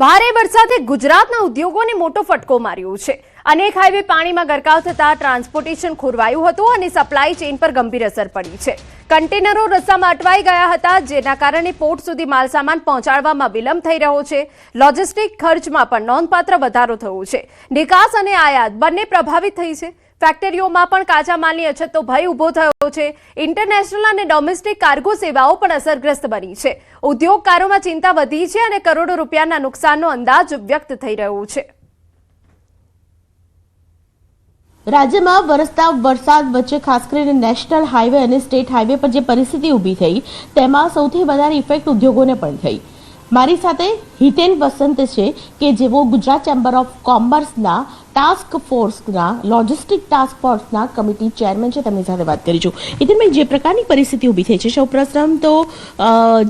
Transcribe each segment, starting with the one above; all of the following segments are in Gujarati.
ભારે વરસાદે ગુજરાતના ઉદ્યોગોને મોટો ફટકો માર્યો છે। અનેક હાઈવે પાણીમાં ગરકાવ થતા ટ્રાન્સપોર્ટેશન ખોરવાયું હતું અને સપ્લાય ચેઇન પર ગંભીર અસર પડી છે। કન્ટેનરો રસ્તામાં અટવાઈ ગયા હતા, જેના કારણે પોર્ટ સુધી માલસામાન પહોંચાડવામાં વિલંબ થઈ રહ્યો છે। લોજિસ્ટિક ખર્ચમાં પણ નોંધપાત્ર વધારો થયો છે। નિકાસ અને આયાત બંને પ્રભાવિત થઈ છે। ફેક્ટરીઓમાં પણ કાચા માલની અછતનો ભય ઊભો થયો છે। ઇન્ટરનેશનલ અને ડોમેસ્ટિક કાર્ગો સેવાઓ પણ અસરગ્રસ્ત બની છે। ઉદ્યોગકારોમાં ચિંતા વધી છે અને કરોડો રૂપિયાના નુકસાનનો અંદાજ વ્યક્ત થઈ રહ્યો છે। રાજ્યમાં વરસતા વરસાદ વચ્ચે ખાસ કરીને નેશનલ હાઈવે અને સ્ટેટ હાઈવે પર જે પરિસ્થિતિ ઊભી થઈ તેમાં સૌથી વધારે ઇફેક્ટ ઉદ્યોગોને પણ થઈ। મારી સાથે હિતેન વસંત છે કે જેઓ ગુજરાત ચેમ્બર ઓફ કોમર્સના ટાસ્ક ફોર્સના લોજિસ્ટિક ટાસ્ક ફોર્સના કમિટી ચેરમેન છે। તેમની સાથે વાત કરીશું। હિતેનભાઈ, જે પ્રકારની પરિસ્થિતિ ઊભી થઈ છે, સૌપ્રથમ તો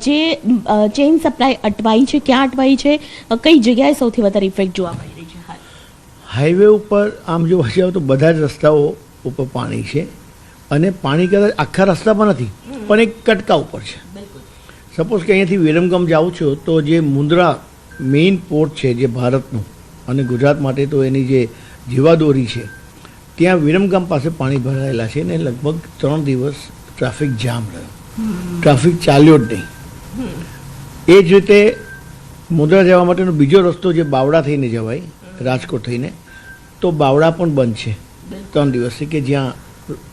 જે ચેઇન સપ્લાય અટવાઈ છે, ક્યાં અટવાઈ છે, કઈ જગ્યાએ સૌથી વધારે ઇફેક્ટ જોવા મળી રહી છે? હાઈવે ઉપર આમ જોવા જાવ તો બધા જ રસ્તાઓ ઉપર પાણી છે અને પાણી કદાચ આખા રસ્તામાં નથી, પણ એક કટકા ઉપર છે। સપોઝ કે અહીંયાથી વિરમગામ જાઓ છો તો જે મુન્દ્રા મેઇન પોર્ટ છે જે ભારતનું અને ગુજરાત માટે તો એની જે જીવાદોરી છે, ત્યાં વિરમગામ પાસે પાણી ભરાયેલા છે ને લગભગ 3 દિવસ ટ્રાફિક જામ રહ્યો, ટ્રાફિક ચાલ્યો જ નહીં। એ જ રીતે મુન્દ્રા જવા માટેનો બીજો રસ્તો જે બાવડા થઈને જવાય, રાજકોટ થઈને, તો બાવડા પણ બંધ છે 3 દિવસથી, કે જ્યાં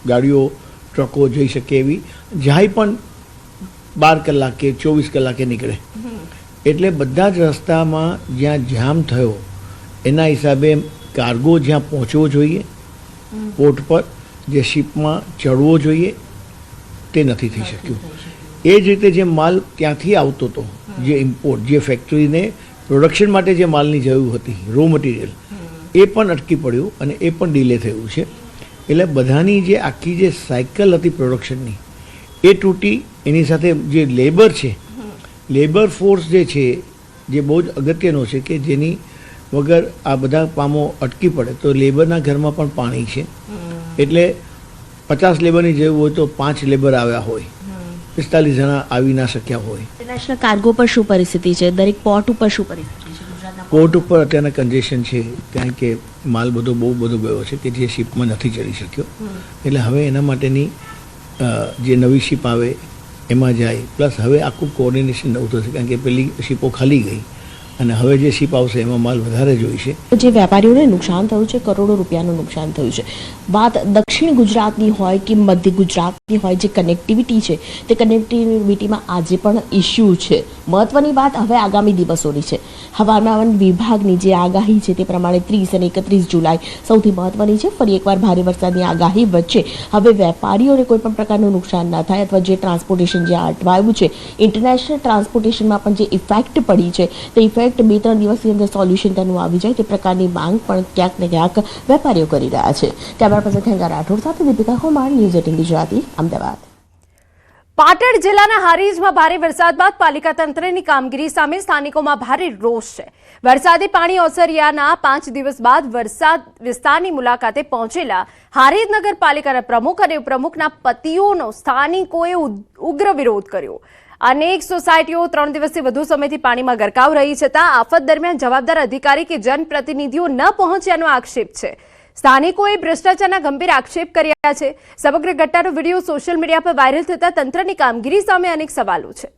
ગાડીઓ ટ્રકો જઈ શકે એવી જાય પણ 12 કલાકે 24 કલાકે નીકળે। એટલે બધા જ રસ્તામાં જ્યાં જામ થયો એના હિસાબે કાર્ગો જ્યાં પહોંચવો જોઈએ પોર્ટ પર, જે શિપમાં ચડવો જોઈએ તે નથી થઈ શક્યું। એ જ રીતે જે માલ ત્યાંથી આવતો હતો, જે ઇમ્પોર્ટ, જે ફેક્ટરીને પ્રોડક્શન માટે જે માલની જરૂર હતી, રો મટીરિયલ, એ પણ અટકી પડ્યું અને એ પણ ડિલે થયું છે। એટલે બધાની જે આખી જે સાયકલ હતી પ્રોડક્શનની એ તૂટી। એની સાથે જે લેબર છે, લેબર ફોર્સ જે છે, જે બહુ જ અગત્યનો છે, કે જેની વગર આ બધા કામો અટકી પડે તો લેબરના ઘરમાં પણ પાણી છે। એટલે 50 લેબરની જરૂર હોય તો 5 લેબર આવ્યા હોય, 45 જણા આવી ના શક્યા હોય। ઇન્ટરનેશનલ કાર્ગો પર શું પરિસ્થિતિ છે? દરેક પોર્ટ ઉપર શું પરિસ્થિતિ છે? ગુજરાતના પોર્ટ ઉપર અત્યારના કન્જેશન છે, કારણ કે માલ બધો બહુ બધો ગયો છે કે જે શિપમાં નથી ચડી શક્યો। એટલે હવે એના માટેની જે નવી શિપ આવે એમાં જાય, પ્લસ હવે આખું કોઓર્ડિનેશન નવું થશે, કારણ કે પેલી શિપો ખાલી ગઈ અને હવે જે શિપ આવશે એમાં માલ વધારે જોઈશે। જે વેપારીઓને નુકસાન થયું છે, કરોડો રૂપિયાનું નુકસાન થયું છે। વાત દક્ષિણ ગુજરાતની હોય કે મધ્ય ગુજરાતની હોય, જે કનેક્ટિવિટી છે તે કનેક્ટિવિટીમાં આજે પણ ઇસ્યુ છે। મહત્વની વાત હવે આગામી દિવસોની છે। હવામાન વિભાગની જે આગાહી છે તે પ્રમાણે 30 અને 31 જુલાઈ સૌથી મહત્વની છે। ફરી એકવાર ભારે વરસાદની આગાહી વચ્ચે હવે વેપારીઓને કોઈ પણ પ્રકારનું નુકસાન ના થાય, અથવા જે ટ્રાન્સપોર્ટેશન જે અટવાયું છે, ઇન્ટરનેશનલ ટ્રાન્સપોર્ટેશનમાં પણ જે ઇફેક્ટ પડી છે તે ઇફેક્ટ 2-3 દિવસની અંદર સોલ્યુશન તેનું આવી જાય તે પ્રકારની માંગ પણ ક્યાંક ને ક્યાંક વેપારીઓ કરી રહ્યા છે। કેમેરા પર્સન ખેંગા રાઠોડ સાથે દીપિકા કુમાર, ન્યૂઝ 18 ગુજરાતી, અમદાવાદ। પાટણ જિલ્લાના હારીજમાં ભારે વરસાદ બાદ પાલિકા તંત્રની કામગીરી સામે સ્થાનિકોમાં ભારે રોષ છે। વરસાદી પાણી ઓસરિયાના 5 દિવસ બાદ વરસાદ વિસ્તારની મુલાકાતે પહોંચેલા હારીજ નગરપાલિકાના પ્રમુખ અને ઉપપ્રમુખના પતિઓનો સ્થાનિકોએ ઉગ્ર વિરોધ કર્યો। અનેક સોસાયટીઓ 3 દિવસથી વધુ સમયથી પાણીમાં ગરકાવ રહી છતાં આફત દરમિયાન જવાબદાર અધિકારી કે જનપ્રતિનિધિઓ ન પહોંચ્યાનો આક્ષેપ છે। સ્થાનિકોએ ભ્રષ્ટાચારના ગંભીર આક્ષેપ કર્યા છે। સમગ્ર ઘટનાનો વિડીયો સોશિયલ મીડિયા પર વાયરલ થતા તંત્રની કામગીરી સામે અનેક સવાલો છે।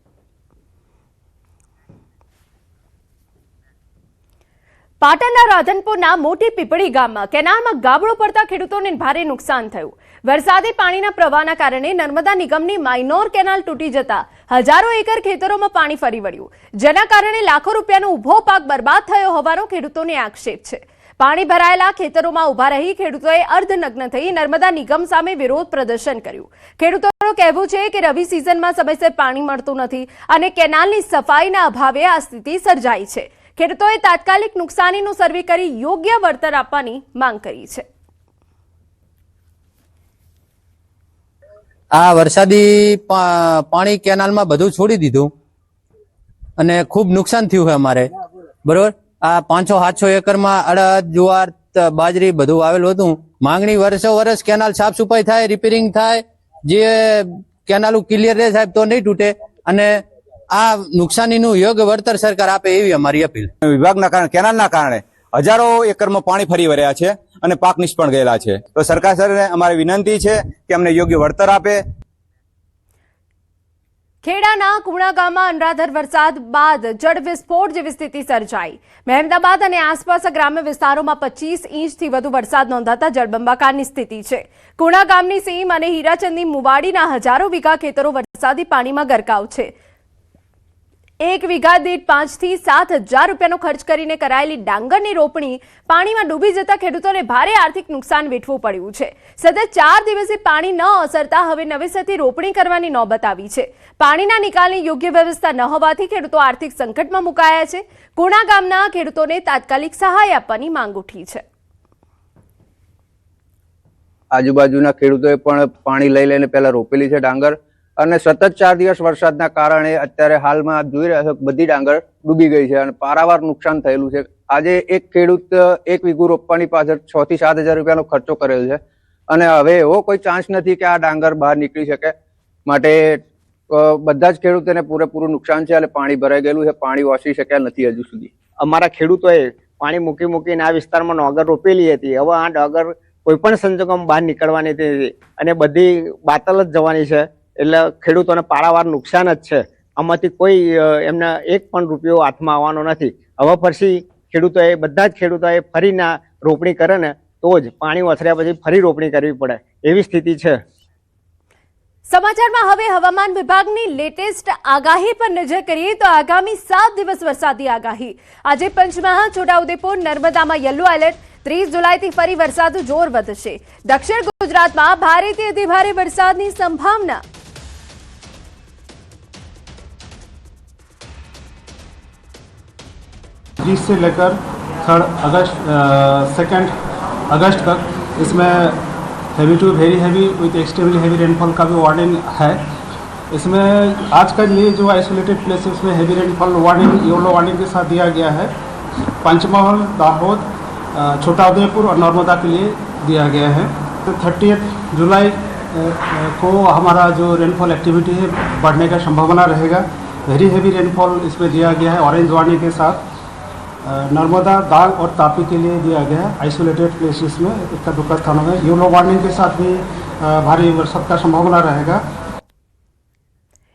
પાટણના રાધનપુરના મોટી પીપળી ગામમાં કેનાલમાં ગાબડો પડતા ખેડૂતોને ભારે નુકસાન થયું। વરસાદી પાણીના પ્રવાહના કારણે નર્મદા નિગમની માઇનોર કેનાલ તૂટી જતા હજારો એકર ખેતરોમાં પાણી ફરી વળ્યું, જેના કારણે લાખો રૂપિયાનો ઊભો પાક બરબાદ થયો હોવાનો ખેડૂતોને આક્ષેપ છે। પાણી ભરાયેલા ખેતરોમાં ઉભા રહી ખેડૂતોએ અર્ધનગ્ન થઈ નર્મદા નિગમ સામે વિરોધ પ્રદર્શન કર્યું। ખેડૂતોનું કહેવું છે કે રવિ સિઝનમાં સમયસર પાણી મળતું નથી અને કેનાલની સફાઈના અભાવે આ સ્થિતિ સર્જાઈ છે। ખેડૂતોએ તાત્કાલિક નુકસાનીનો સર્વે કરી યોગ્ય વળતર આપવાની માંગ કરી છે। આ વરસાદી પાણી કેનાલમાં બધું છોડી દીધું અને ખૂબ નુકસાન થયું છે અમારે, બરોબર। આ 500-700 એકરમાં અડદ, જુવાર, બાજરી બધું આવેલું હતું। માંગણી વર્ષો વર્ષ કેનાલ સાફ સફાઈ થાય, રિપેરિંગ થાય, જે કેનાલ ક્લિયર રહે સાહેબ તો નહીં તૂટે। અને આ નુકસાનીનું યોગ્ય વળતર સરકાર આપે એવી અમારી અપીલ. વિભાગના કારણે, કેનાલના કારણે હજારો એકરમાં પાણી ફરી વળ્યા છે અને પાક નિષ્ફળ ગયેલા છે. તો સરકાર સરને અમારી વિનંતી છે કે અમને યોગ્ય વળતર આપે. ખેડાના કુણા ગામમાં અનરાધાર વરસાદ બાદ જળ વિસ્ફોટ જેવી સ્થિતિ સર્જાઈ. મહેમદાબાદ અને આસપાસના ગ્રામ્ય વિસ્તારોમાં 25 ઇંચથી વધુ વરસાદ નોંધાતા જળબંબાકારની સ્થિતિ છે. કુણા ગામની સીમ અને હીરાચંદની મુવાડીના હજારો વીઘા ખેતરો વરસાદી પાણીમાં ગરકાવ છે. 1 વીઘા દીઠ 5 થી 7 હજાર રૂપિયાનો ખર્ચ કરીને કરાયેલી ડાંગરની રોપણી પાણીમાં ડૂબી જતા ખેડૂતોને ભારે આર્થિક નુકસાન વેઠવું પડ્યું છે. સતત 4 દિવસથી પાણી ન ઓસરતા હવે નવેસરથી રોપણી કરવાની નોબત આવી છે. પાણીના નિકાલની યોગ્ય વ્યવસ્થા ન હોવાથી ખેડૂતો આર્થિક સંકટમાં મુકાયા છે. કુણા ગામના ખેડૂતોને તાત્કાલિક સહાય આપવાની માંગ ઉઠી છે. આજુબાજુના ખેડૂતોએ પણ પાણી લઈ લઈને પહેલા રોપેલી છે ડાંગર, અને સતત 4 દિવસ વરસાદના કારણે અત્યારે હાલમાં આપ જોઈ રહ્યા છો બધી ડાંગર ડૂબી ગઈ છે અને પારાવાર નુકસાન થયેલું છે. આજે એક ખેડૂત 1 વીઘું રોપવાની પાછળ 6 થી 7 હજાર રૂપિયાનો ખર્ચો કરેલો છે અને હવે એવો કોઈ ચાન્સ નથી કે આ ડાંગર બહાર નીકળી શકે. માટે બધા જ ખેડૂતોને પૂરેપૂરું નુકસાન છે અને પાણી ભરાઈ ગયેલું છે. પાણી ઓસરી શક્યા નથી હજુ સુધી. અમારા ખેડૂતોએ પાણી મૂકીને આ વિસ્તારમાં ડોગર રોપેલી હતી. હવે આ ડોગર કોઈ પણ સંજોગોમાં બહાર નીકળવાની હતી અને બધી બાતલ જ જવાની છે. એટલે ખેડૂતોને પારાવાર નુકસાન જ છે. આમાંથી કોઈ એમને 1 પણ રૂપિયો હાથમાં આવવાનો નથી. હવે પછી બધા જ ખેડૂતોએ ફરીને રોપણી કરે ને તો જ પાણી ઓસર્યા પછી ફરી રોપણી કરવી પડે એવી સ્થિતિ છે. સમાચારમાં હવે હવામાન વિભાગની લેટેસ્ટ આગાહી પર નજર કરીએ તો આગામી 7 દિવસ વરસાદી આગાહી. આજે પંચમહાલ, છોટાઉદેપુર, નર્મદામાં યલો એલર્ટ. 30 જુલાઈથી ફરી વરસાદનું જોર વધશે. દક્ષિણ ગુજરાતમાં ભારેથી અતિભારે વરસાદની સંભાવના. से लेकर 2 अगस्त तक इसमें heavy to very heavy with extremely heavy rainfall का भी वार्निंग है. इसमें आज का लिए जो आइसोलेटेड प्लेसेस में heavy rainfall warning yellow warning के साथ दिया गया है. पंचमहल, दाहोद, छोटाउदेपुर और नर्मदा के लिए दिया गया है. तो 30 जुलाई को हमारा जो रेनफॉल एक्टिविटी है बढ़ने का संभावना रहेगा. वेरी हैवी रेनफॉल इसमें दिया गया है ऑरेंज वार्निंग के साथ. नर्मदा, दाग और तापी के लिए दिया गया है आइसोलेटेड प्लेसेस में, इक्का दुक्का स्थानों में येलो वार्निंग के साथ भी भारी वर्षा का संभावना रहेगा.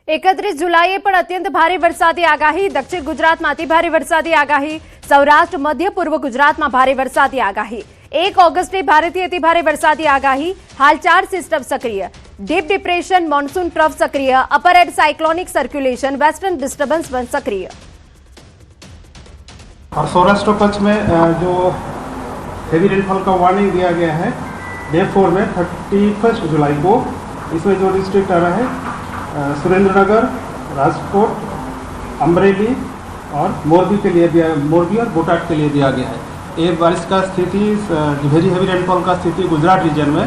31 जुलाईए પણ અત્યંત ભારે વરસાદી આગાહી. દક્ષિણ ગુજરાતમાં અતિ ભારે વરસાદી આગાહી. સૌરાષ્ટ્ર, મધ્ય પૂર્વ ગુજરાતમાં ભારે વરસાદી આગાહી. 1 ઓગસ્ટે ભારેથી અતિ ભારે વરસાદી આગાહી. હાલ 4 સિસ્ટમ સક્રિય. ડીપ ડિપ્રેશન, મોન્સૂન ટ્રફ સક્રિય, upper air cyclonic circulation, western disturbance one सक्रिय. और सौराष्ट्र कच्छ में जो हेवी रेनफॉल का वार्निंग दिया गया है डे 4 में 31 जुलाई को. इसमें जो डिस्ट्रिक्ट आ रहा है सुरेंद्रनगर, राजकोट, अमरेली और मोरबी के लिए दिया, मोरबी और बोटाट के लिए दिया गया है. ये बारिश का स्थिति, वेरी हैवी रेनफॉल का स्थिति गुजरात रीजन में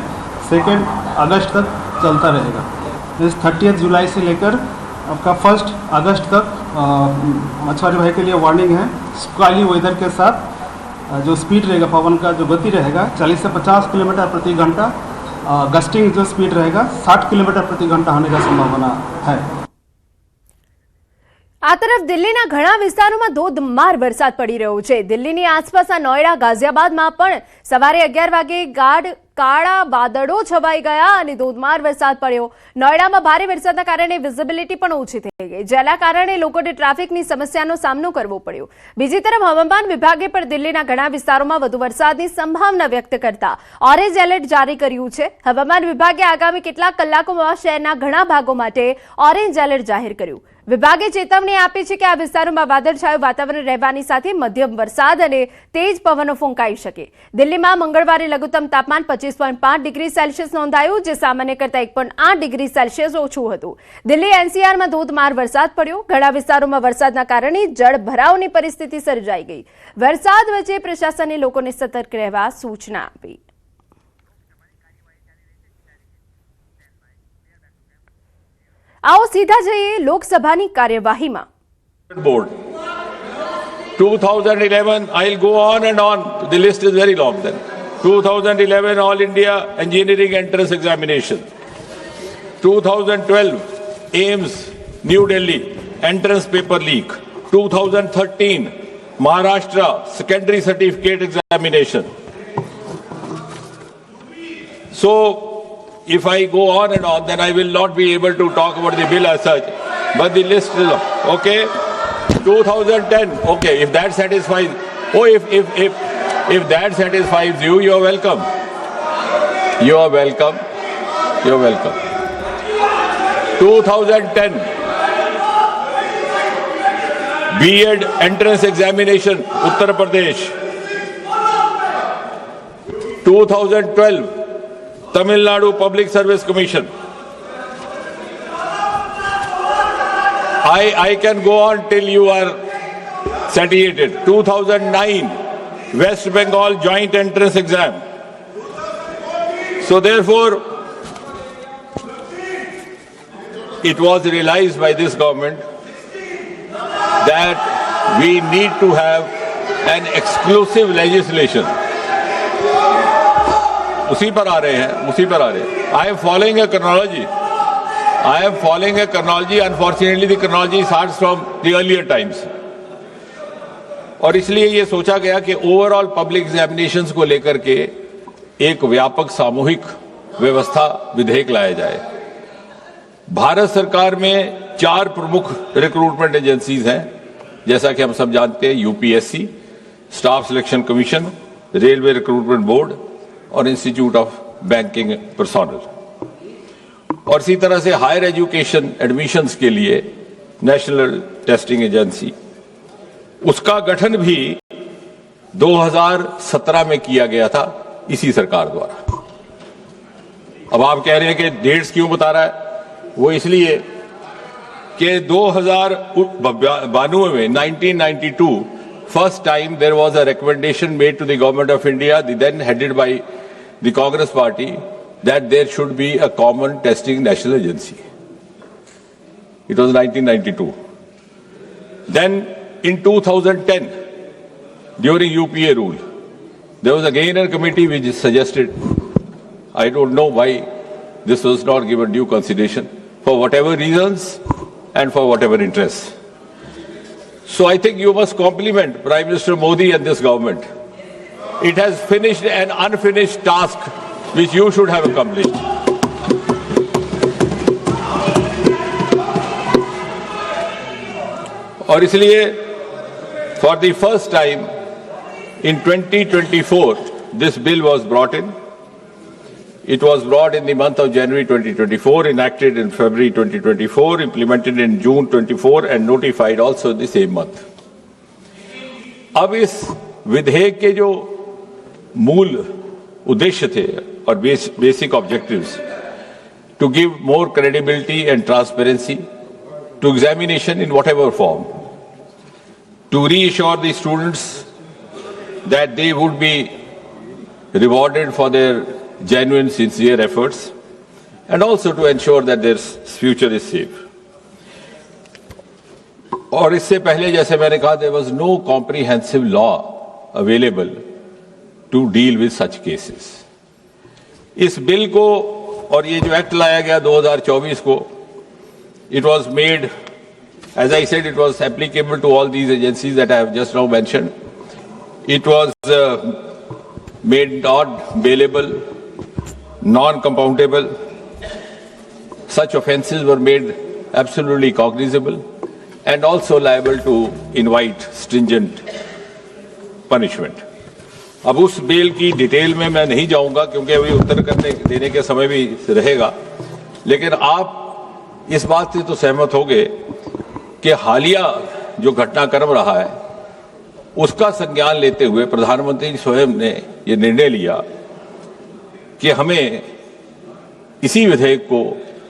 2 अगस्त तक चलता रहेगा. इस 30 जुलाई से लेकर आपका 1 अगस्त तक मछुआरे भाई के लिए वार्निंग है. स्क्वाली वेदर के साथ जो स्पीड रहेगा पवन का, जो गति रहेगा 40 से 50 किलोमीटर प्रति घंटा. गस्टिंग जो स्पीड रहेगा 60 किलोमीटर प्रति घंटा होने का संभावना है. આ તરફ દિલ્હીના ઘણા વિસ્તારોમાં ધોધમાર વરસાદ પડી રહ્યો છે. દિલ્હીની આસપાસના નોઈડા, ગાઝિયાબાદમાં પણ સવારે 11 વાગે કાળા વાદળો છવાઈ ગયા અને ધોધમાર વરસાદ પડ્યો. નોઈડામાં ભારે વરસાદના કારણે વિઝિબિલિટી પણ ઓછી થઈ ગઈ, જેના કારણે લોકોને ટ્રાફિકની સમસ્યાનો સામનો કરવો પડ્યો. બીજી તરફ હવામાન વિભાગે પણ દિલ્હીના ઘણા વિસ્તારોમાં વધુ વરસાદની સંભાવના વ્યક્ત કરતા ઓરેન્જ એલર્ટ જારી કર્યું છે. હવામાન વિભાગે આગામી કેટલાક કલાકોમાં શહેરના ઘણા ભાગો માટે ઓરેન્જ એલર્ટ જાહેર કર્યું. વિભાગે ચેતવણી આપી છે કે આ વિસ્તારોમાં વાદળછાયું વાતાવરણ રહેવાની સાથે મધ્યમ વરસાદ અને તેજ પવનો ફૂંકાઈ શકે. દિલ્હીમાં મંગળવારે લઘુત્તમ તાપમાન 25.5 ડિગ્રી સેલ્સિયસ નોંધાયું, જે સામાન્ય કરતાં 1.8 ડિગ્રી સેલ્સિયસ ઓછું હતું. દિલ્હી એનસીઆરમાં ધોધમાર વરસાદ પડ્યો. ઘણા વિસ્તારોમાં વરસાદના કારણે જળભરાવની પરિસ્થિતિ સર્જાઈ ગઈ. વરસાદ વચ્ચે પ્રશાસને લોકોને સતર્ક રહેવા સૂચના આપી. आओ सीधा जाइए लोकसभा की कार्यवाही में. Board 2011 I'll go on and on, the list is very long. Then 2011 All India Engineering Entrance Examination, 2012 AIMS New Delhi, entrance paper leak. 2013, Maharashtra secondary certificate examination. So, if I go on and on, then I will not be able to talk about the bill as such. But the list is okay. 2010. Okay, if that satisfies. Oh, if that satisfies you, you are welcome. You are welcome. You are welcome. 2010. B.Ed entrance examination, Uttar Pradesh. 2012. Tamil Nadu Public Service Commission. I can go on till you are satiated. 2009, West Bengal joint entrance exam. So therefore, it was realized by this government that we need to have an exclusive legislation. उसी पर आ रहे हैं. I am following a chronology. Unfortunately, the chronology starts from the earlier times. और इसलिए ये सोचा गया कि ओवरऑल पब्लिक एग्जामिनेशंस को लेकर के एक व्यापक सामूहिक व्यवस्था विधेयक लाया जाए. भारत सरकार में 4 प्रमुख रिक्रूटमेंट एजेंसीज हैं, जैसा कि हम सब जानते हैं. UPSC, staff selection commission, railway recruitment board और इंस्टीट्यूट ऑफ बैंकिंग पर्सोनल. और इसी तरह से हायर एजुकेशन एडमिशंस के लिए नेशनल टेस्टिंग एजेंसी, उसका गठन भी 2017 में किया गया था इसी सरकार द्वारा. अब आप कह रहे हैं कि डेट्स क्यों बता रहा है? वो इसलिए कि 2092 में 1992 first time there was a recommendation made to the government of India, then headed by the Congress party, that there should be a common testing national agency. It was 1992. Then in 2010, during UPA rule, there was again a committee which suggested, I don't know why this was not given due consideration, for whatever reasons and for whatever interests. So I think you must compliment Prime Minister Modi and this government. It has finished an unfinished task which you should have accomplished. और इसलिए for the first time in 2024 this bill was brought in. It was brought in the month of January 2024, enacted in February 2024, implemented in June 24 and notified also the same month. अब इस विधेयक के जो मूल उद्देश्य थे और basic objectives, to give more credibility and transparency to examination in whatever form, to reassure the students that they would be rewarded for their genuine, sincere efforts, and also to ensure that their future is safe. और इससे पहले, जैसे मैंने कहा, there was no comprehensive law available to deal with such cases. इस बिल को और ये जो एक्ट लाया गया 2024 को, it was made, as I said, it was applicable to all these agencies that I have just now mentioned. It was made not bailable, non-compoundable. Such offences were made absolutely cognizable and also liable to invite stringent punishment. अब उस बिल की डिटेल में मैं नहीं जाऊंगा क्योंकि अभी उत्तर देने के समय भी रहेगा, लेकिन आप इस बात से तो सहमत होंगे कि हालिया जो घटनाक्रम रहा है उसका संज्ञान लेते हुए प्रधानमंत्री स्वयं ने ये निर्णय लिया कि हमें इसी विधेयक को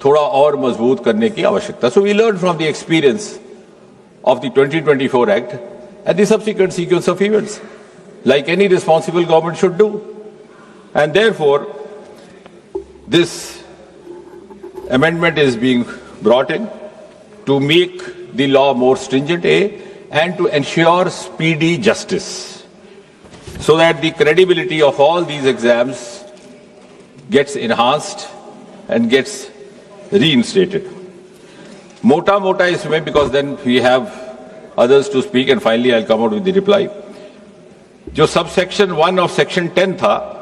थोड़ा और मजबूत करने की आवश्यकता. So we learn from the experience of the 2024 act and the subsequent sequence of events, like any responsible government should do. And therefore this amendment is being brought in to make the law more stringent, and to ensure speedy justice, so that the credibility of all these exams gets enhanced and gets reinstated. मोटा इसमें, because then we have others to speak and finally I'll come out with the reply. जो subsection 1 of section 10 था,